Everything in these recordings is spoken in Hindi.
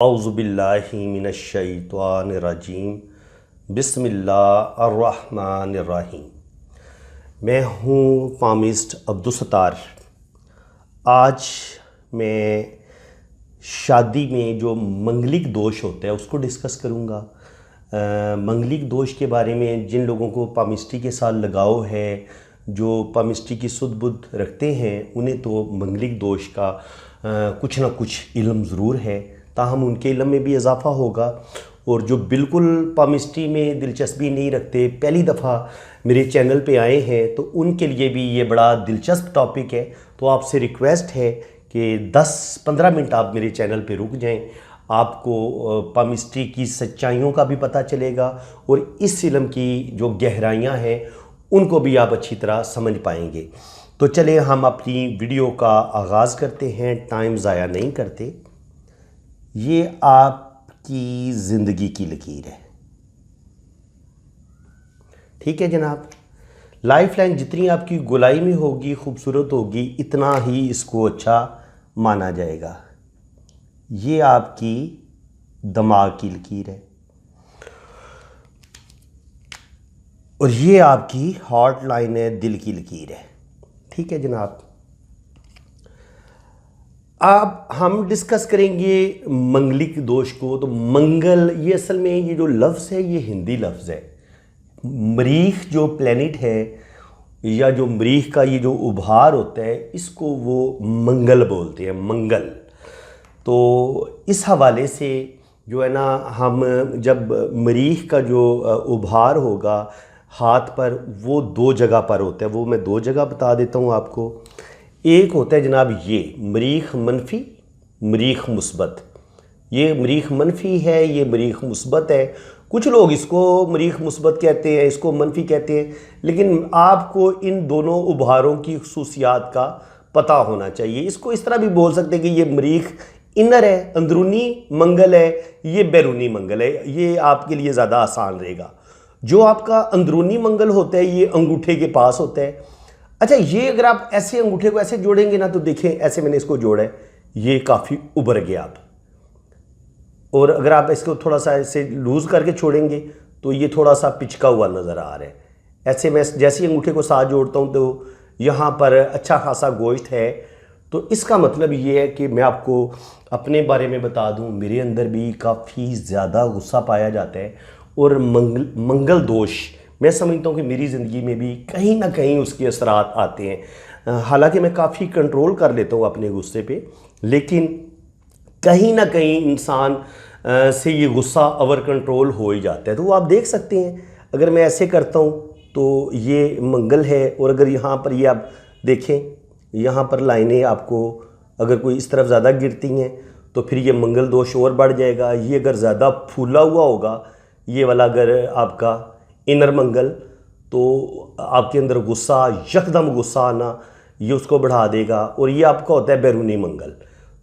औज़ुबिल्लाहि मिनश्शैतानिर्रजीम बिस्मिल्लाहिर्रहमानिर्रहीम। मैं हूँ पामिस्ट अब्दुलसत्तार। आज मैं शादी में जो मंगलिक दोष होता है उसको डिस्कस करूँगा। मंगलिक दोष के बारे में जिन लोगों को पामिस्ट्री के साथ लगाव है, जो पामिस्ट्री की सुध बुध रखते हैं, उन्हें तो मंगलिक दोष का कुछ ना कुछ इल्म ज़रूर है, ताहम उनके इल्म में भी इजाफ़ा होगा। और जो बिल्कुल पामिस्ट्री में दिलचस्पी नहीं रखते, पहली दफ़ा मेरे चैनल पे आए हैं, तो उनके लिए भी ये बड़ा दिलचस्प टॉपिक है। तो आपसे रिक्वेस्ट है कि 10-15 मिनट आप मेरे चैनल पे रुक जाएं। आपको पामिस्ट्री की सच्चाइयों का भी पता चलेगा और इस इल्म की जो गहराइयाँ हैं उनको भी आप अच्छी तरह समझ पाएंगे। तो चलें हम अपनी वीडियो का आगाज़ करते हैं, टाइम ज़ाया नहीं करते। ये आपकी ज़िंदगी की लकीर है, ठीक है जनाब। लाइफ लाइन जितनी आपकी गोलाई में होगी, खूबसूरत होगी, इतना ही इसको अच्छा माना जाएगा। ये आपकी दिमाग की लकीर है और ये आपकी हार्ट लाइन है, दिल की लकीर है, ठीक है जनाब। अब हम डिस्कस करेंगे मंगलिक दोष को। तो मंगल, ये असल में ये जो लफ्ज़ है ये हिंदी लफ्ज़ है। मरीख जो प्लेनेट है या जो मरीख का ये जो उभार होता है, इसको वो मंगल बोलते हैं, मंगल। तो इस हवाले से जो है ना, हम जब मरीख का जो उभार होगा हाथ पर, वो 2 जगह पर होता है। वो मैं 2 जगह बता देता हूँ आपको। एक होता है जनाब ये मरीख मनफी, मरीख मुस्बत। ये मरीख मनफी है, ये मरीख मुस्बत है। कुछ लोग इसको मरीख मुस्बत कहते हैं, इसको मनफी कहते हैं, लेकिन आपको इन दोनों उभारों की खुसूसियात का पता होना चाहिए। इसको इस तरह भी बोल सकते हैं कि ये मरीख इनर है, अंदरूनी मंगल है, ये बैरूनी मंगल है। ये आपके लिए ज़्यादा आसान रहेगा। जो आपका अंदरूनी मंगल होता है ये अंगूठे के पास होता है। अच्छा, ये अगर आप ऐसे अंगूठे को ऐसे जोड़ेंगे ना, तो देखें ऐसे मैंने इसको जोड़ा है, ये काफ़ी उभर गया आप। और अगर आप इसको थोड़ा सा ऐसे लूज़ करके छोड़ेंगे तो ये थोड़ा सा पिचका हुआ नज़र आ रहा है। ऐसे मैं जैसे ही अंगूठे को साथ जोड़ता हूँ तो यहाँ पर अच्छा खासा गोश्त है। तो इसका मतलब ये है कि मैं आपको अपने बारे में बता दूँ, मेरे अंदर भी काफ़ी ज़्यादा गुस्सा पाया जाता है और मंगल दोष मैं समझता हूँ कि मेरी ज़िंदगी में भी कहीं ना कहीं उसके असरात आते हैं। हालांकि मैं काफ़ी कंट्रोल कर लेता हूँ अपने गुस्से पे, लेकिन कहीं ना कहीं इंसान से ये गुस्सा ओवर कंट्रोल हो ही जाता है। तो वो आप देख सकते हैं, अगर मैं ऐसे करता हूँ तो ये मंगल है, और अगर यहाँ पर ये आप देखें, यहाँ पर लाइनें आपको अगर कोई इस तरफ ज़्यादा गिरती हैं तो फिर ये मंगल दोष और बढ़ जाएगा। ये अगर ज़्यादा फूला हुआ होगा, ये वाला अगर आपका इनर मंगल, तो आपके अंदर गुस्सा, यकदम गुस्सा आना, ये उसको बढ़ा देगा। और ये आपका होता है बैरूनी मंगल।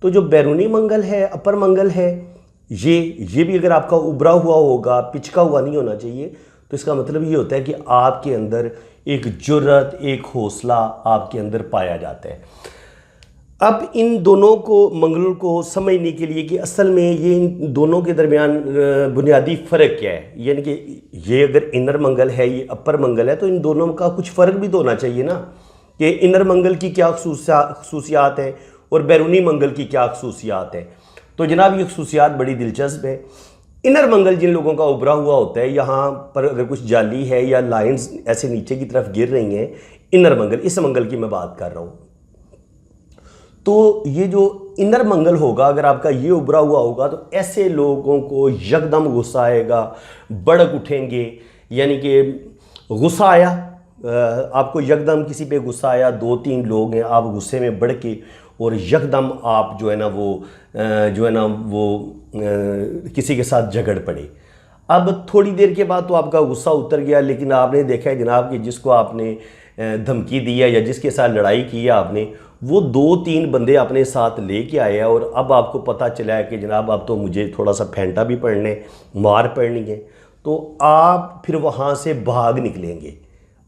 तो जो बैरूनी मंगल है, अपर मंगल है, ये भी अगर आपका उभरा हुआ होगा, पिचका हुआ नहीं होना चाहिए, तो इसका मतलब ये होता है कि आपके अंदर एक जुर्रत, एक हौसला आपके अंदर पाया जाता है। अब इन दोनों को, मंगल को समझने के लिए कि असल में ये इन दोनों के दरमियान बुनियादी फ़र्क क्या है, यानी कि ये अगर इनर मंगल है, ये अपर मंगल है, तो इन दोनों का कुछ फ़र्क भी तो होना चाहिए ना, कि इनर मंगल की क्या खसूसियात है और बैरूनी मंगल की क्या खसूसियात है। तो जनाब ये खसूसियात बड़ी दिलचस्प है। इनर मंगल जिन लोगों का उभरा हुआ होता है, यहाँ पर अगर कुछ जाली है या लाइन्स ऐसे नीचे की तरफ गिर रही हैं, इनर मंगल, इस मंगल की मैं बात कर रहा हूँ। तो ये जो इनर मंगल होगा, अगर आपका ये उभरा हुआ होगा, तो ऐसे लोगों को यकदम गुस्सा आएगा, भड़क उठेंगे। यानी कि गुस्सा आया, आपको यकदम किसी पे गुस्सा आया, 2-3 लोग हैं, आप गुस्से में बढ़ के और यकदम आप जो है ना वो किसी के साथ झगड़ पड़े। अब थोड़ी देर के बाद तो आपका गुस्सा उतर गया, लेकिन आपने देखा है जनाब कि जिसको आपने धमकी दी है या जिसके साथ लड़ाई की है आपने, वो 2-3 बंदे अपने साथ लेके आए हैं। और अब आपको पता चला है कि जनाब अब तो मुझे थोड़ा सा फेंटा भी पड़ने, मार पड़नी है, तो आप फिर वहाँ से भाग निकलेंगे।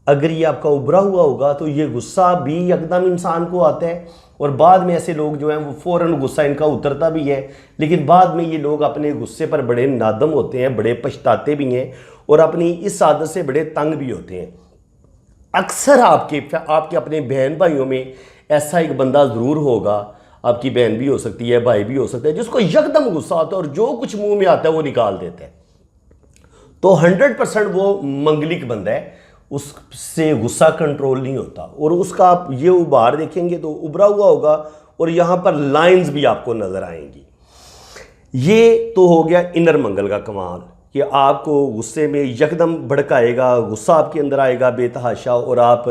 अगर ये आपका उभरा हुआ होगा तो ये गुस्सा भी एकदम इंसान को आता है, और बाद में ऐसे लोग जो हैं वो फ़ौरन गुस्सा इनका उतरता भी है, लेकिन बाद में ये लोग अपने गुस्से पर बड़े नादम होते हैं, बड़े पछताते भी हैं और अपनी इस आदत से बड़े तंग भी होते हैं। अक्सर आपके अपने बहन भाइयों में ऐसा एक बंदा ज़रूर होगा, आपकी बहन भी हो सकती है, भाई भी हो सकता है, जिसको यकदम गुस्सा आता है और जो कुछ मुंह में आता है वो निकाल देता है। तो 100% वो मंगलिक बंदा है, उससे गुस्सा कंट्रोल नहीं होता और उसका आप ये उभार देखेंगे तो उभरा हुआ होगा और यहाँ पर लाइंस भी आपको नज़र आएंगी। ये तो हो गया इनर मंगल का कमाल कि आपको गुस्से में यकदम भड़काएगा, गुस्सा आपके अंदर आएगा बेतहाशा और आप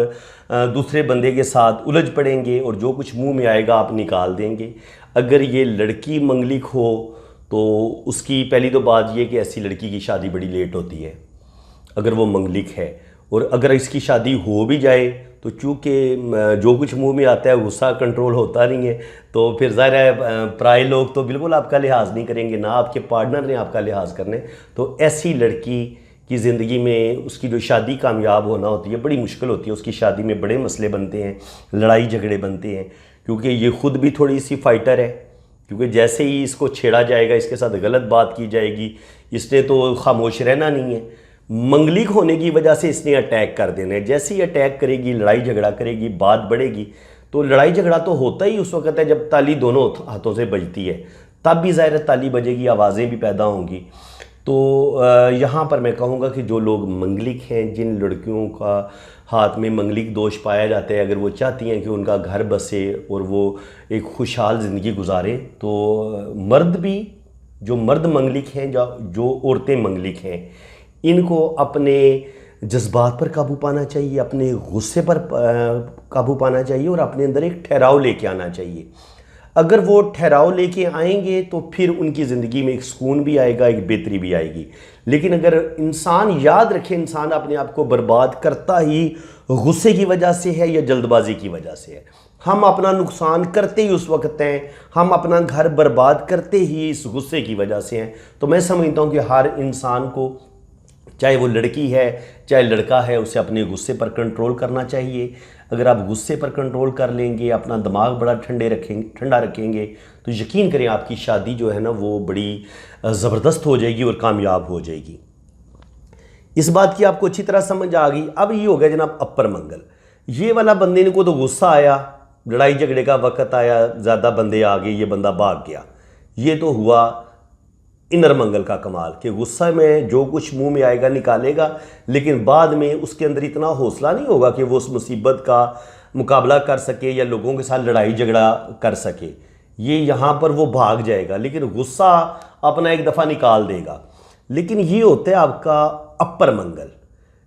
दूसरे बंदे के साथ उलझ पड़ेंगे और जो कुछ मुंह में आएगा आप निकाल देंगे। अगर ये लड़की मंगलिक हो तो उसकी पहली तो बात ये कि ऐसी लड़की की शादी बड़ी लेट होती है अगर वो मंगलिक है, और अगर इसकी शादी हो भी जाए तो चूँकि जो कुछ मुंह में आता है गुस्सा कंट्रोल होता नहीं है, तो फिर ज़ाहिर है पराए लोग तो बिल्कुल आपका लिहाज नहीं करेंगे, ना आपके पार्टनर ने आपका लिहाज करने। तो ऐसी लड़की की ज़िंदगी में उसकी जो शादी कामयाब होना होती है बड़ी मुश्किल होती है, उसकी शादी में बड़े मसले बनते हैं, लड़ाई झगड़े बनते हैं, क्योंकि ये ख़ुद भी थोड़ी सी फाइटर है, क्योंकि जैसे ही इसको छेड़ा जाएगा, इसके साथ गलत बात की जाएगी, इसने तो खामोश रहना नहीं है। मंगलिक होने की वजह से इसने अटैक कर देना है। जैसे ही अटैक करेगी, लड़ाई झगड़ा करेगी, बात बढ़ेगी, तो लड़ाई झगड़ा तो होता ही उस वक्त है जब ताली दोनों हाथों से बजती है, तब भी ज़ाहिर ताली बजेगी, आवाज़ें भी पैदा होंगी। तो यहाँ पर मैं कहूँगा कि जो लोग मंगलिक हैं, जिन लड़कियों का हाथ में मंगलिक दोष पाया जाता है, अगर वो चाहती हैं कि उनका घर बसे और वो एक खुशहाल ज़िंदगी गुजारें, तो मर्द भी, जो मर्द मंगलिक हैं, जो औरतें मंगलिक हैं, इनको अपने जज्बात पर काबू पाना चाहिए, अपने गुस्से पर काबू पाना चाहिए और अपने अंदर एक ठहराव लेके आना चाहिए। अगर वो ठहराव लेके आएंगे तो फिर उनकी ज़िंदगी में एक सुकून भी आएगा, एक बेहतरी भी आएगी। लेकिन अगर इंसान, याद रखे, इंसान अपने आप को बर्बाद करता ही गुस्से की वजह से है या जल्दबाजी की वजह से है। हम अपना नुकसान करते ही उस वक्त हैं, हम अपना घर बर्बाद करते ही इस गुस्से की वजह से हैं। तो मैं समझता हूँ कि हर इंसान को, चाहे वो लड़की है चाहे लड़का है, उसे अपने गुस्से पर कंट्रोल करना चाहिए। अगर आप गुस्से पर कंट्रोल कर लेंगे, अपना दिमाग बड़ा ठंडा रखेंगे, तो यकीन करें आपकी शादी जो है ना वो बड़ी ज़बरदस्त हो जाएगी और कामयाब हो जाएगी। इस बात की आपको अच्छी तरह समझ आ गई। अब ये हो गया जनाब अपर मंगल। ये वाला बंदे को तो गुस्सा आया, लड़ाई झगड़े का वक्त आया, ज़्यादा बंदे आ गए, ये बंदा भाग गया। ये तो हुआ इनर मंगल का कमाल कि गुस्सा में जो कुछ मुंह में आएगा निकालेगा, लेकिन बाद में उसके अंदर इतना हौसला नहीं होगा कि वो उस मुसीबत का मुकाबला कर सके या लोगों के साथ लड़ाई झगड़ा कर सके। ये यहाँ पर वो भाग जाएगा, लेकिन गुस्सा अपना एक दफ़ा निकाल देगा। लेकिन ये होता है आपका अपर मंगल।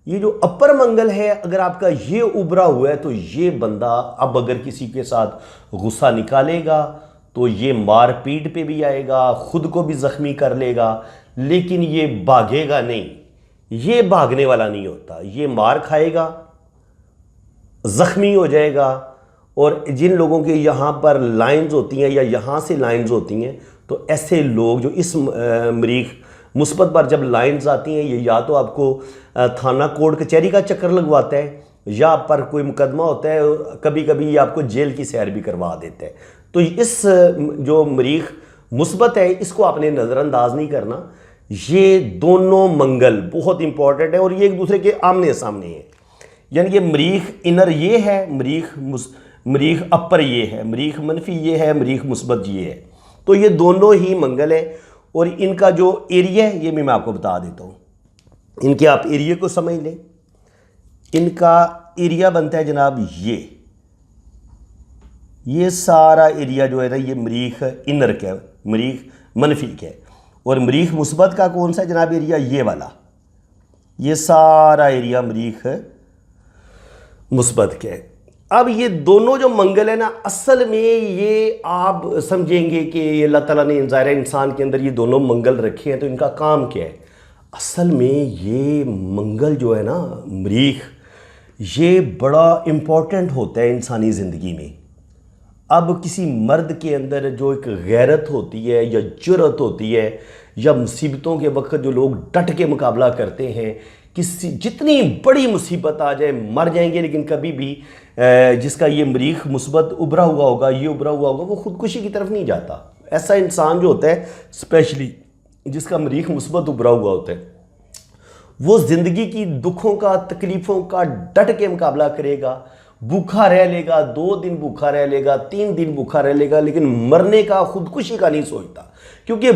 ये जो अपर मंगल है, अगर आपका ये उभरा हुआ है तो ये बंदा अब अगर किसी के साथ गुस्सा निकालेगा तो ये मार पीट पे भी आएगा, खुद को भी ज़ख्मी कर लेगा, लेकिन ये भागेगा नहीं। ये भागने वाला नहीं होता, ये मार खाएगा, ज़ख्मी हो जाएगा। और जिन लोगों के यहाँ पर लाइंस होती हैं या यहाँ से लाइंस होती हैं, तो ऐसे लोग जो इस मरीख मुस्बत पर जब लाइंस आती हैं, ये या तो आपको थाना कोर्ट कचहरी का चक्कर लगवाता है, या पर कोई मुकदमा होता है, कभी कभी ये आपको जेल की सैर भी करवा देता है। तो इस जो मरीख मुस्बत है, इसको आपने नज़रअंदाज नहीं करना। ये दोनों मंगल बहुत इंपॉर्टेंट है और ये एक दूसरे के आमने सामने है। यानी कि मरीख इनर ये है, मरीख अपर ये है, मरीख मनफी ये है, मरीख मुस्बत ये है। तो ये दोनों ही मंगल है और इनका जो एरिया है ये मैं आपको बता देता हूँ। इनके आप एरिया को समझ लें। इनका एरिया बनता है जनाब ये सारा एरिया जो है ना, ये मरीख इनर का, मरीख मनफी का है। और मरीख मुस्बत का कौन सा जनाब एरिया? ये वाला, ये सारा एरिया मरीख मुस्बत का है। अब ये दोनों जो मंगल है ना, असल में ये आप समझेंगे कि अल्लाह ताला ने ज़ाहिर इंसान के अंदर ये दोनों मंगल रखे हैं, तो इनका काम क्या है? असल में ये मंगल जो है ना, मरीख, ये बड़ा इम्पोर्टेंट होता है इंसानी ज़िंदगी में। अब किसी मर्द के अंदर जो एक गैरत होती है या जुर्रत होती है, या मुसीबतों के वक्त जो लोग डट के मुकाबला करते हैं किसी जितनी बड़ी मुसीबत आ जाए मर जाएंगे, लेकिन कभी भी जिसका ये मरीख मुस्बत उभरा हुआ होगा, ये उभरा हुआ होगा, वो खुदकुशी की तरफ नहीं जाता। ऐसा इंसान जो होता है, स्पेशली जिसका मरीख मुस्बत उभरा हुआ होता है, वो ज़िंदगी की दुखों का, तकलीफ़ों का डट के मुकाबला करेगा, भूखा रह लेगा, 2 दिन भूखा रह लेगा, 3 दिन भूखा रह लेगा, लेकिन मरने का, खुदकुशी का नहीं सोचता। क्योंकि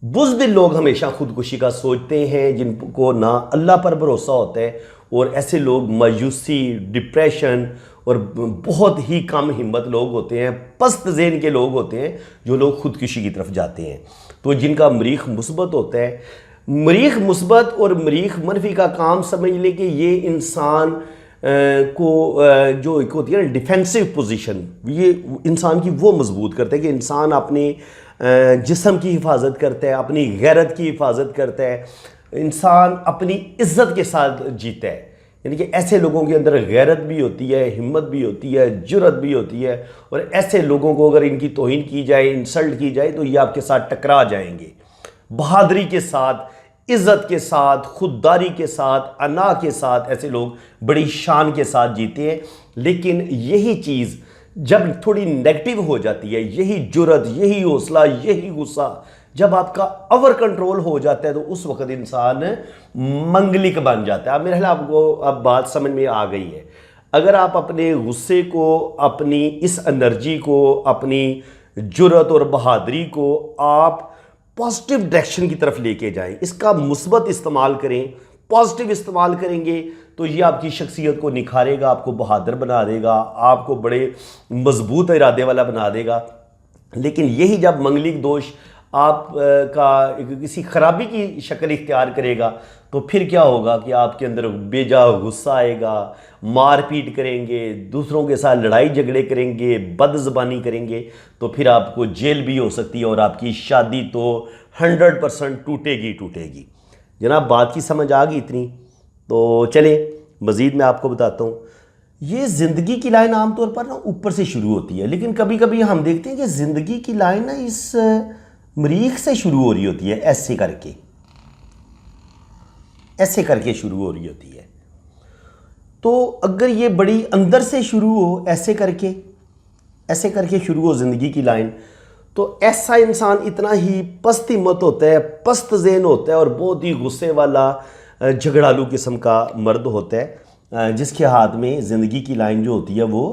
बुज़दिल लोग हमेशा खुदकुशी का सोचते हैं, जिनको ना अल्लाह पर भरोसा होता है, और ऐसे लोग मायूसी, डिप्रेशन और बहुत ही कम हिम्मत लोग होते हैं, पस्त ज़हन के लोग होते हैं, जो लोग खुदकुशी की तरफ जाते हैं। तो जिनका मरीख मुस्बत होता है, मरीख मुस्बत और मरीख मनफी का काम समझ ले कि ये इंसान को जो एक होती है ना डिफेंसिव पोजीशन, ये इंसान की वो मजबूत करता है कि इंसान अपने जिस्म की हिफाजत करता है, अपनी गैरत की हिफाजत करता है, इंसान अपनी इज्जत के साथ जीता है। यानी कि ऐसे लोगों के अंदर गैरत भी होती है, हिम्मत भी होती है, जुर्रत भी होती है, और ऐसे लोगों को अगर इनकी तौहीन की जाए, इंसल्ट की जाए, तो ये आपके साथ टकरा जाएंगे। बहादुरी के साथ, इज़्ज़त के साथ, खुददारी के साथ, अना के साथ ऐसे लोग बड़ी शान के साथ जीते हैं। लेकिन यही चीज़ जब थोड़ी नेगेटिव हो जाती है, यही जुर्रत, यही हौसला, यही गुस्सा जब आपका ओवर कंट्रोल हो जाता है, तो उस वक्त इंसान मंगलिक बन जाता है। अब मेरे ख्याल आपको अब बात समझ में आ गई है। अगर आप अपने गुस्से को, अपनी इस एनर्जी को, अपनी जुर्रत और बहादुरी को आप पॉजिटिव डायरेक्शन की तरफ लेके जाएं, इसका मुस्बत इस्तेमाल करें, पॉजिटिव इस्तेमाल करेंगे, तो ये आपकी शख्सियत को निखारेगा, आपको बहादुर बना देगा, आपको बड़े मजबूत इरादे वाला बना देगा। लेकिन यही जब मंगलिक दोष आप का किसी खराबी की शक्ल इख्तियार करेगा, तो फिर क्या होगा कि आपके अंदर बेजा गुस्सा आएगा, मारपीट करेंगे, दूसरों के साथ लड़ाई झगड़े करेंगे, बदज़बानी करेंगे, तो फिर आपको जेल भी हो सकती है, और आपकी शादी तो 100% टूटेगी। जनाब, बात की समझ आ गई इतनी? तो चलें मज़ीद मैं आपको बताता हूँ। ये ज़िंदगी की लाइन आमतौर पर ना ऊपर से शुरू होती है, लेकिन कभी कभी हम देखते हैं कि ज़िंदगी की लाइन ना इस मरीख से शुरू हो रही होती है, ऐसे करके शुरू हो रही होती है। तो अगर ये बड़ी अंदर से शुरू हो, ऐसे करके शुरू हो ज़िंदगी की लाइन, तो ऐसा इंसान इतना ही पस्त हिम्मत होता है, पस्त ज़हन होता है, और बहुत ही गुस्से वाला झगड़ालू किस्म का मर्द होता है, जिसके हाथ में ज़िंदगी की लाइन जो होती है वो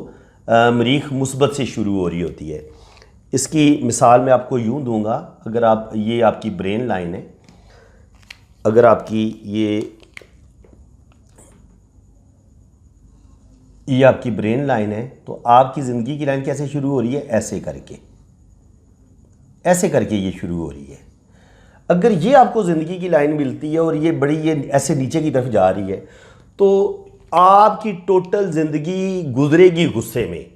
मरीख मुस्बत से शुरू हो रही होती है। इसकी मिसाल मैं आपको यूँ दूंगा। अगर आप, ये आपकी ब्रेन लाइन है, अगर आपकी ये आपकी ब्रेन लाइन है, तो आपकी ज़िंदगी की लाइन कैसे शुरू हो रही है? ऐसे करके ये शुरू हो रही है। अगर ये आपको ज़िंदगी की लाइन मिलती है और ये ऐसे नीचे की तरफ जा रही है, तो आपकी टोटल ज़िंदगी गुजरेगी गुस्से में।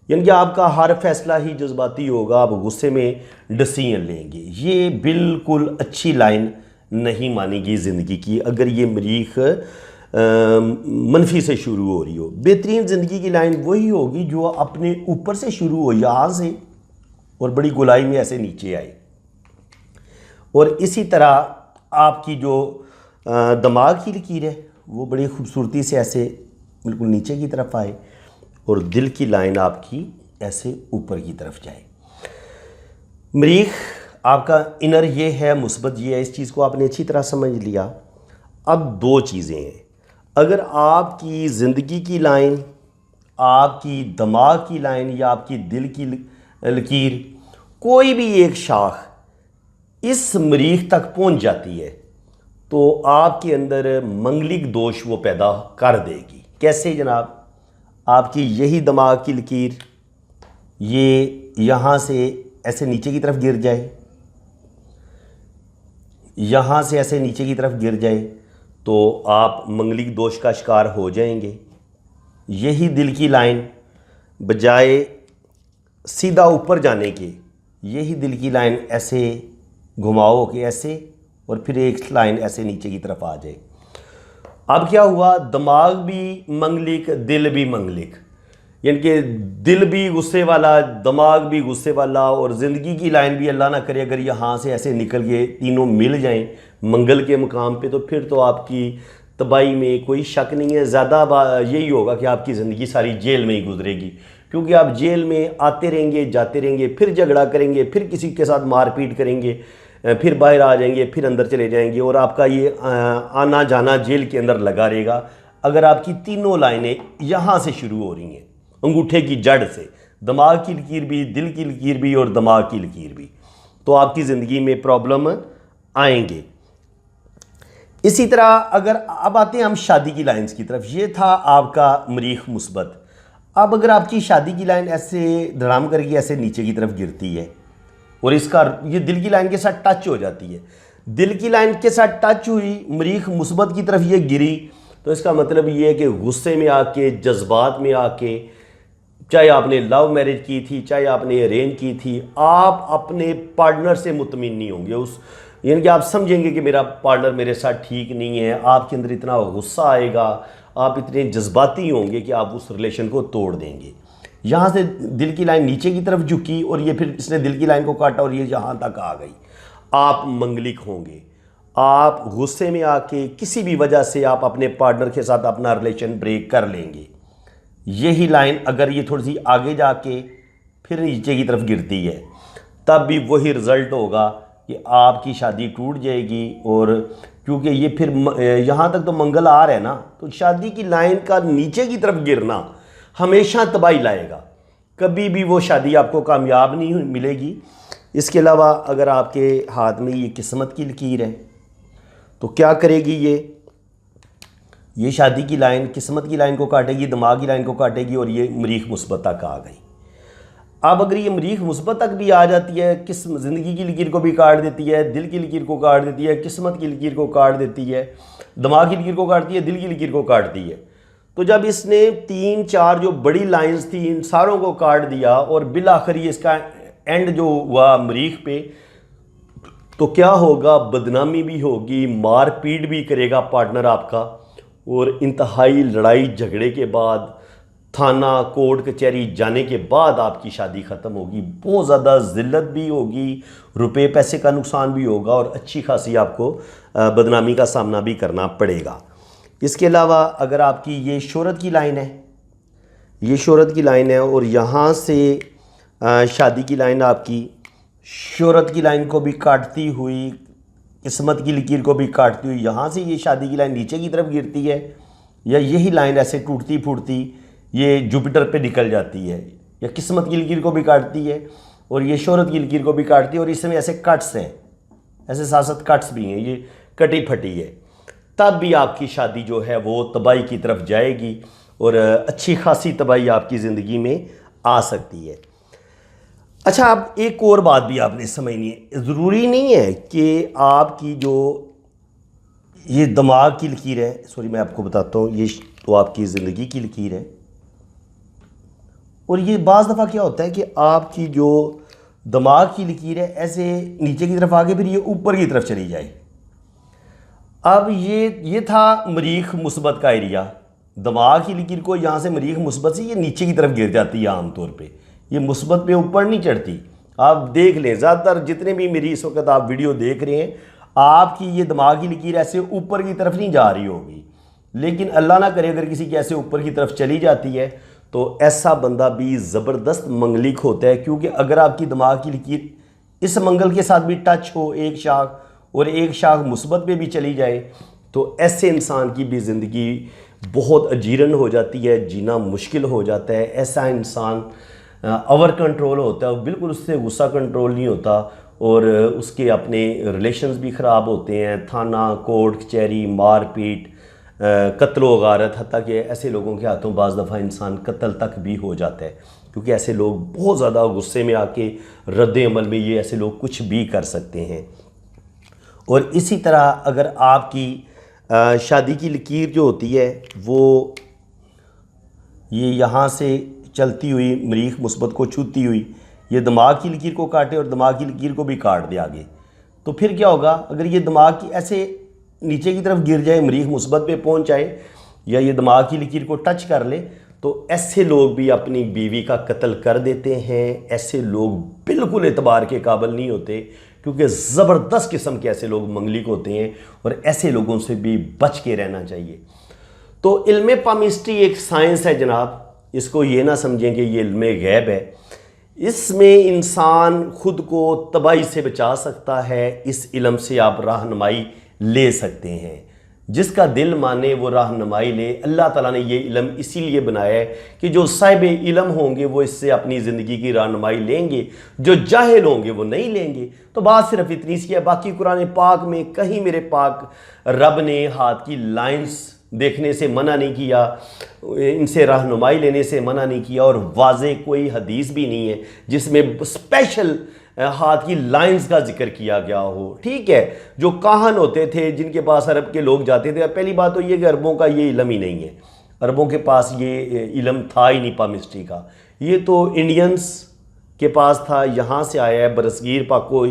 यानी कि आपका हर फैसला ही जज्बाती होगा, आप गुस्से में डिसीजन लेंगे। ये बिल्कुल अच्छी लाइन नहीं मानेगी ज़िंदगी की, अगर ये मरीख मनफी से शुरू हो रही हो। बेहतरीन ज़िंदगी की लाइन वही होगी जो अपने ऊपर से शुरू हो, यहाँ से, और बड़ी गोलाई में ऐसे नीचे आए, और इसी तरह आपकी जो दिमाग की लकीर है वो बड़ी खूबसूरती से ऐसे बिल्कुल नीचे की तरफ आए, और दिल की लाइन आपकी ऐसे ऊपर की तरफ जाए। मरीख आपका इनर ये है, मुस्बत ये है, इस चीज़ को आपने अच्छी तरह समझ लिया। अब 2 चीज़ें हैं। अगर आपकी ज़िंदगी की लाइन, आपकी दिमाग की लाइन या आपकी दिल की लकीर, कोई भी एक शाख इस मरीख तक पहुंच जाती है, तो आपके अंदर मंगलिक दोष वो पैदा कर देगी। कैसे जनाब? आपकी यही दिमाग की लकीर ये यहाँ से ऐसे नीचे की तरफ गिर जाए, यहाँ से ऐसे नीचे की तरफ गिर जाए, तो आप मंगलिक दोष का शिकार हो जाएंगे। यही दिल की लाइन बजाय सीधा ऊपर जाने के, यही दिल की लाइन ऐसे घुमाओ कि ऐसे, और फिर एक लाइन ऐसे नीचे की तरफ आ जाए। अब क्या हुआ? दिमाग भी मंगलिक, दिल भी मंगलिक। यानी कि दिल भी गुस्से वाला, दिमाग भी गुस्से वाला, और ज़िंदगी की लाइन भी अल्लाह ना करे अगर यहाँ से ऐसे निकल के तीनों मिल जाएं मंगल के मुकाम पे, तो फिर तो आपकी तबाही में कोई शक नहीं है। ज़्यादा यही होगा कि आपकी ज़िंदगी सारी जेल में ही गुजरेगी, क्योंकि आप जेल में आते रहेंगे, जाते रहेंगे, फिर झगड़ा करेंगे, फिर किसी के साथ मारपीट करेंगे, फिर बाहर आ जाएंगे, फिर अंदर चले जाएंगे, और आपका ये आना जाना जेल के अंदर लगा रहेगा अगर आपकी तीनों लाइनें यहाँ से शुरू हो रही हैं, अंगूठे की जड़ से, दिमाग की लकीर भी, दिल की लकीर भी और दिमाग की लकीर भी, तो आपकी ज़िंदगी में प्रॉब्लम आएंगे। इसी तरह अगर अब आते हैं हम शादी की लाइंस की तरफ, ये था आपका मरीख मुस्बत। अब अगर आपकी शादी की लाइन ऐसे धड़ाम करके ऐसे नीचे की तरफ गिरती है और इसका ये दिल की लाइन के साथ टच हो जाती है, दिल की लाइन के साथ टच हुई, मरीख मुस्बत की तरफ ये गिरी, तो इसका मतलब ये है कि गुस्से में आके, जज्बात में आके, चाहे आपने लव मैरिज की थी, चाहे आपने अरेंज की थी, आप अपने पार्टनर से मुतमिन नहीं होंगे। उस यानी कि आप समझेंगे कि मेरा पार्टनर मेरे साथ ठीक नहीं है, आपके अंदर इतना गुस्सा आएगा, आप इतने जज्बाती होंगे कि आप उस रिलेशन को तोड़ देंगे। यहाँ से दिल की लाइन नीचे की तरफ झुकी और ये फिर इसने दिल की लाइन को काटा और ये यहाँ तक आ गई, आप मंगलिक होंगे। आप गुस्से में आके किसी भी वजह से आप अपने पार्टनर के साथ अपना रिलेशन ब्रेक कर लेंगे। यही लाइन अगर ये थोड़ी सी आगे जाके फिर नीचे की तरफ गिरती है, तब भी वही रिज़ल्ट होगा कि आपकी शादी टूट जाएगी। और क्योंकि ये फिर यहाँ तक तो मंगल आ रहा है ना, तो शादी की लाइन का नीचे की तरफ गिरना हमेशा तबाही लाएगा, कभी भी वो शादी आपको कामयाब नहीं मिलेगी। इसके अलावा अगर आपके हाथ में ये किस्मत की लकीर है तो क्या करेगी, ये शादी की लाइन किस्मत की लाइन को काटेगी, दिमाग की लाइन को काटेगी और ये मरीख मुस्बत तक आ गई। अब अगर ये मरीख मुस्बत तक भी आ जाती है, ज़िंदगी की लकीर को भी काट देती है, दिल की लकीर को काट देती है, किस्मत की लकीर को काट देती है, दिमाग की लकीर को काटती है, दिल की लकीर को काटती है, तो जब इसने 3-4 जो बड़ी लाइंस थी इन सारों को काट दिया और बिल आखिरी इसका एंड जो हुआ मरीख पे, तो क्या होगा, बदनामी भी होगी, मारपीट भी करेगा पार्टनर आपका, और इंतहाई लड़ाई झगड़े के बाद, थाना कोर्ट कचहरी जाने के बाद आपकी शादी ख़त्म होगी। बहुत ज़्यादा ज़िल्लत भी होगी, रुपए पैसे का नुकसान भी होगा और अच्छी खासी आपको बदनामी का सामना भी करना पड़ेगा। इसके अलावा अगर आपकी ये शोहरत की लाइन है, ये शोहरत की लाइन है और यहाँ से शादी की लाइन आपकी शोहरत की लाइन को भी काटती हुई, किस्मत की लकीर को भी काटती हुई, यहाँ से ये शादी की लाइन नीचे की तरफ गिरती है, या यही लाइन ऐसे टूटती फूटती ये जुपिटर पे निकल जाती है, या किस्मत की लकीर को भी काटती है और ये शोहरत की लकीर को भी काटती है, और इसमें ऐसे कट्स हैं, ऐसे साथ कट्स भी हैं, ये कटी फटी है, तब भी आपकी शादी जो है वो तबाही की तरफ जाएगी और अच्छी खासी तबाही आपकी ज़िंदगी में आ सकती है। अच्छा, अब एक और बात भी आपने समझनी है, ज़रूरी नहीं है कि आपकी जो ये दिमाग की लकीर है, सॉरी मैं आपको बताता हूँ, ये तो आपकी ज़िंदगी की लकीर है, और ये बाज़ दफ़ा क्या होता है कि आपकी जो दिमाग की लकीर है ऐसे नीचे की तरफ आगे फिर ये ऊपर की तरफ चली जाए। अब ये था मरीख मुस्बत का एरिया, दिमाग की लकीर को यहाँ से मरीख मुस्बत से ये नीचे की तरफ गिर जाती है आमतौर पे, ये मुस्बत पे ऊपर नहीं चढ़ती। आप देख लें, ज़्यादातर जितने भी मेरी इस वक्त आप वीडियो देख रहे हैं, आपकी ये दिमाग की लकीर ऐसे ऊपर की तरफ नहीं जा रही होगी, लेकिन अल्लाह ना करे अगर किसी की ऐसे ऊपर की तरफ चली जाती है तो ऐसा बंदा भी ज़बरदस्त मंगलिक होता है, क्योंकि अगर आपकी दिमाग की लकीर इस मंगल के साथ भी टच हो एक शाख, और एक शाख मुस्बत पे भी चली जाए, तो ऐसे इंसान की भी ज़िंदगी बहुत अजीरन हो जाती है, जीना मुश्किल हो जाता है। ऐसा इंसान ओवर कंट्रोल होता है, बिल्कुल उससे गुस्सा कंट्रोल नहीं होता और उसके अपने रिलेशंस भी ख़राब होते हैं, थाना कोर्ट कचहरी, मारपीट, कत्ल व गारत, हत्ता कि ऐसे लोगों के हाथों बाज़ दफ़ा इंसान कत्ल तक भी हो जाता है, क्योंकि ऐसे लोग बहुत ज़्यादा गुस्से में आके रद्द अमल में ये ऐसे लोग कुछ भी कर सकते हैं। और इसी तरह अगर आपकी शादी की लकीर जो होती है वो ये यहाँ से चलती हुई मरीख मुस्बत को छूती हुई ये दिमाग की लकीर को काटे और दिमाग की लकीर को भी काट दे आगे, तो फिर क्या होगा, अगर ये दिमाग की ऐसे नीचे की तरफ गिर जाए, मरीख मुस्बत पे पहुँच जाए, या ये दिमाग की लकीर को टच कर ले, तो ऐसे लोग भी अपनी बीवी का कत्ल कर देते हैं। ऐसे लोग बिल्कुल एतबार के काबिल नहीं होते, क्योंकि ज़बरदस्त किस्म के ऐसे लोग मंगलिक होते हैं और ऐसे लोगों से भी बच के रहना चाहिए। तो इल्म पामिस्ट्री एक साइंस है जनाब, इसको ये ना समझें कि ये इल्म गैब है। इसमें इंसान खुद को तबाही से बचा सकता है। इस इल्म से आप रहनुमाई ले सकते हैं। जिसका दिल माने वो रहनुमाई ले। अल्लाह ताला ने ये इल्म इसीलिए बनाया है कि जो साहिब इल्म होंगे वो इससे अपनी ज़िंदगी की रहनुमाई लेंगे, जो जाहिल होंगे वो नहीं लेंगे। तो बात सिर्फ इतनी सी है। बाकी कुरान पाक में कहीं मेरे पाक रब ने हाथ की लाइंस देखने से मना नहीं किया, इनसे रहनुमाई लेने से मना नहीं किया, और वाज़े कोई हदीस भी नहीं है जिसमें स्पेशल हाथ की लाइंस का जिक्र किया गया हो। ठीक है, जो काहन होते थे जिनके पास अरब के लोग जाते थे, पहली बात तो ये कि अरबों का ये इल्म ही नहीं है। अरबों के पास ये इल्म था ही नहीं पामिस्ट्री का। ये तो इंडियंस के पास था, यहाँ से आया है। बरसगीर पाको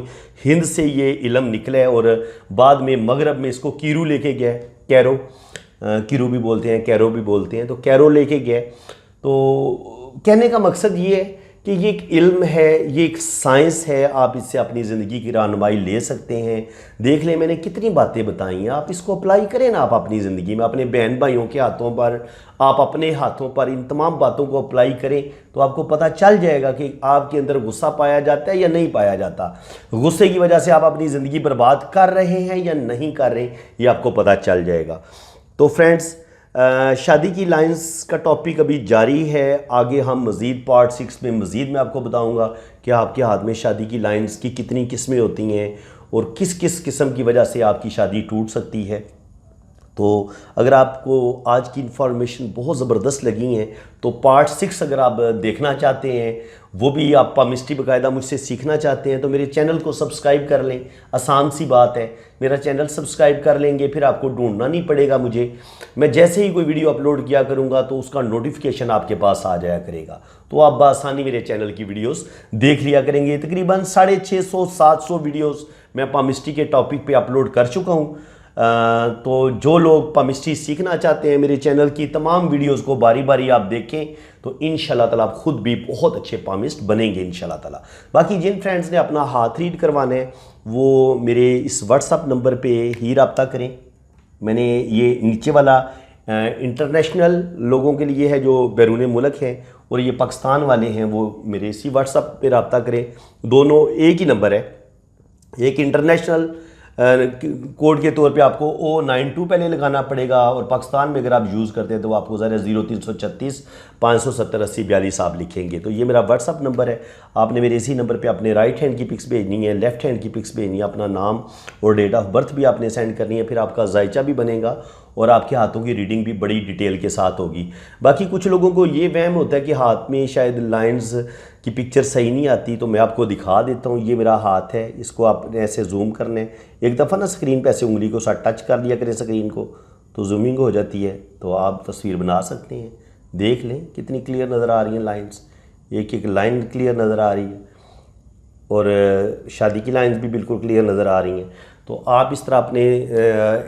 हिंद से ये इल्म निकला है और बाद में मगरब में इसको कीरू लेके गया, कैरो, कीरू भी बोलते हैं, कैरो भी बोलते हैं, तो कैरो लेके गए। तो कहने का मकसद ये है कि ये एक इल्म है, ये एक साइंस है। आप इससे अपनी ज़िंदगी की रहनुमाई ले सकते हैं। देख लें मैंने कितनी बातें बताई हैं, आप इसको अप्लाई करें ना आप अपनी ज़िंदगी में, अपने बहन भाइयों के हाथों पर, आप अपने हाथों पर इन तमाम बातों को अप्लाई करें तो आपको पता चल जाएगा कि आपके अंदर गुस्सा पाया जाता है या नहीं पाया जाता। गुस्से की वजह से आप अपनी ज़िंदगी बर्बाद कर रहे हैं या नहीं कर रहे, ये आपको पता चल जाएगा। तो फ्रेंड्स, शादी की लाइंस का टॉपिक अभी जारी है। आगे हम मज़ीद पार्ट 6 में मज़ीद मैं आपको बताऊंगा कि आपके हाथ में शादी की लाइंस की कितनी किस्में होती हैं और किस किस किस्म की वजह से आपकी शादी टूट सकती है। तो अगर आपको आज की इन्फॉर्मेशन बहुत ज़बरदस्त लगी है तो पार्ट 6 अगर आप देखना चाहते हैं, वो भी आप पामिस्ट्री बाकायदा मुझसे सीखना चाहते हैं, तो मेरे चैनल को सब्सक्राइब कर लें। आसान सी बात है, मेरा चैनल सब्सक्राइब कर लेंगे, फिर आपको ढूंढना नहीं पड़ेगा मुझे। मैं जैसे ही कोई वीडियो अपलोड किया करूँगा तो उसका नोटिफिकेशन आपके पास आ जाया करेगा, तो आप बआसानी मेरे चैनल की वीडियोस देख लिया करेंगे। तकरीबन 650-700 वीडियोस मैं पामिस्ट्री के टॉपिक पे अपलोड कर चुका हूँ। तो जो लोग पामिस्ट्री सीखना चाहते हैं, मेरे चैनल की तमाम वीडियोस को बारी बारी आप देखें तो इंशाल्लाह ताला आप खुद भी बहुत अच्छे पामिस्ट बनेंगे इंशाल्लाह ताला। बाकी जिन फ्रेंड्स ने अपना हाथ रीड करवाना है वो मेरे इस व्हाट्सअप नंबर पे ही रब्ता करें। मैंने ये नीचे वाला इंटरनेशनल लोगों के लिए है जो बैरून मुल्क हैं, और ये पाकिस्तान वाले हैं वो मेरे इसी व्हाट्सअप पे रब्ता करें। दोनों एक ही नंबर है। एक इंटरनेशनल कोड के तौर पे आपको O92 पहले लगाना पड़ेगा, और पाकिस्तान में अगर आप यूज़ करते हैं तो आपको ज़रा 0336 570 80 42 आप लिखेंगे। तो ये मेरा व्हाट्सअप नंबर है। आपने मेरे इसी नंबर पे अपने राइट हैंड की पिक्स भेजनी है, लेफ़्ट हैंड की पिक्स भेजनी है, अपना नाम और डेट ऑफ बर्थ भी आपने सेंड करनी है। फिर आपका जायचा भी बनेगा और आपके हाथों की रीडिंग भी बड़ी डिटेल के साथ होगी। बाकी कुछ लोगों को ये वहम होता है कि हाथ में शायद लाइंस की पिक्चर सही नहीं आती, तो मैं आपको दिखा देता हूँ। ये मेरा हाथ है, इसको आपने ऐसे जूम करना है। एक दफ़ा ना स्क्रीन पे ऐसे उंगली को साथ टच कर लिया करें स्क्रीन को, तो जूमिंग हो जाती है, तो आप तस्वीर बना सकते हैं। देख लें कितनी क्लियर नज़र आ रही हैं लाइंस, एक एक लाइन क्लियर नज़र आ रही है, और शादी की लाइंस भी बिल्कुल क्लियर नज़र आ रही हैं। तो आप इस तरह अपने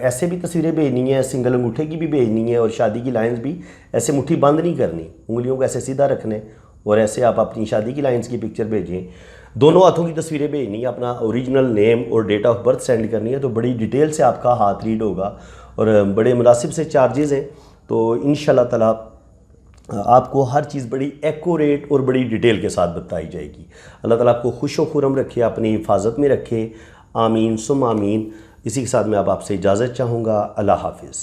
ऐसे भी तस्वीरें भेजनी है, सिंगल अंगूठे की भी भेजनी है, और शादी की लाइंस भी ऐसे मुट्ठी बंद नहीं करनी, उंगलियों को ऐसे सीधा रखने, और ऐसे आप अपनी शादी की लाइंस की पिक्चर भेजें। दोनों हाथों की तस्वीरें भेजनी है, अपना ओरिजिनल नेम और डेट ऑफ बर्थ सेंड करनी है, तो बड़ी डिटेल से आपका हाथ रीड होगा और बड़े मुनासिब से चार्जेज़ हैं। तो इंशाल्लाह ताला आपको हर चीज़ बड़ी एक्यूरेट और बड़ी डिटेल के साथ बताई जाएगी। अल्लाह ताला आपको खुश व खुरम रखे, अपनी हिफाजत में रखे। आमीन सुम आमीन। इसी के साथ मैं अब आपसे इजाज़त चाहूँगा। अल्लाह हाफिज़।